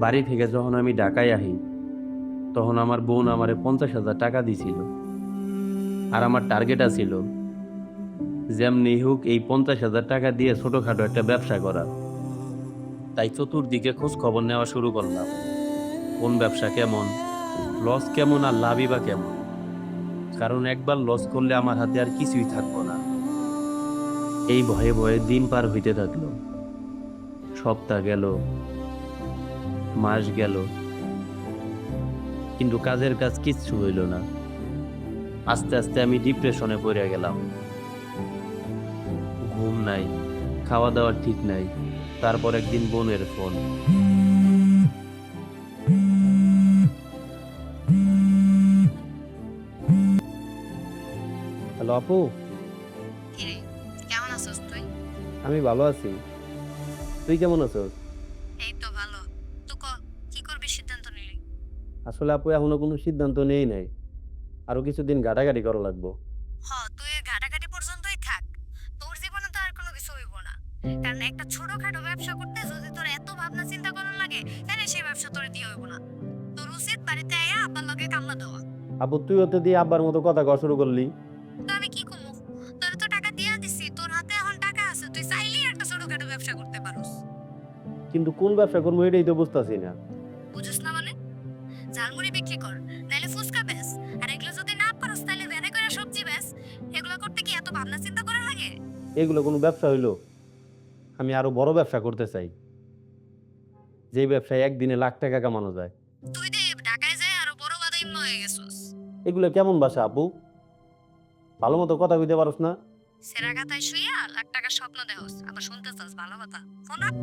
বাড়ি থেকে যখন আমি ঢাকায় আহি তখন আমার বোন আমারে 50,000 টাকা দিছিল। আর আমার টার্গেট আছিল যেমনি হোক এই 50,000 টাকা দিয়ে ছোটখাটো একটা ব্যবসা করা। তাই চতুর্দিকে খোঁজ খবর নেওয়া শুরু করলাম, কোন ব্যবসা কেমন, লস কেমন আর লাভই বা কেমন। কারণ একবার লস করলে আমার হাতে আর কিছুই থাকবো না। এই ভয়ে ভয়ে দিন পার হইতে থাকলো। সপ্তাহ গেল, মাস গেল, কিন্তু কাজের কাজ কিচ্ছু হইল না। আস্তে আস্তে আমি ডিপ্রেশনে পড়ে গেলাম। ঘুম নাই, খাওয়া দাওয়ার ঠিক নাই। তারপর একদিন বোনের ফোন। হ্যালো আপু। কিরে, কেমন আছিস তুই? আমি ভালো আছি, তুই কেমন আছো? এই তো ভালো। তো কি করবি সিদ্ধান্ত নিলি? আসলে আপু এখনো কোনো সিদ্ধান্ত নেই নাই, আরো কিছুদিন ঘাটাঘাটি করা লাগবো। তুই এই ঘাটাঘাটি পর্যন্তই থাক। তোর জীবনে তো আর কোনো কিছু হইব না। কারণ একটা ছোটখাটো ব্যবসা করতে যদি তোর এত ভাবনা চিন্তা করা লাগে, তাহলে সেই ব্যবসা তোর দিয়ে হইব না। তোর উচিত বাড়িতে আয়া আব্বার লগে কামলা দেওয়া। আপু তুই ওতে দিয়ে আব্বার মতো কথা কওয়া শুরু করলি। তো আমি কি কমু? তোর তো টাকা দিয়া দিছি, তোর হাতে এখন টাকা আছে, তুই চাইলেই একটা ছোটখাটো ব্যবসা করতে পারোস। কিন্তু কোন ব্যবসা করবো এটাই তো বুঝতেছি না। বুঝছ না মানে? ঝালমুড়ি বিক্রি কর, নাইলে ফুচকা বেচ। আর এগুলো যদি না পারস তাহলে ভ্যানে করে সবজি বেচ। এগুলো করতে কি এত ভাবনা চিন্তা করা লাগে? এগুলো কোনো ব্যবসা হইলো? আমি আরো বড় ব্যবসা করতে চাই, যেই ব্যবসায় একদিনে লাখ টাকা কামানো যায়। তুই দে ঢাকায় যায় আরো বড় বাদাইম হয়ে গেছস। এগুলো কেমন ভাষা আপু? ভালো মতো কথা কইতে পারস না? সেরা গাতায় শুইয়া লাখ টাকার স্বপ্ন দেহস, আবার শুনতে চাস ভালো কথা? ফোন রাখ।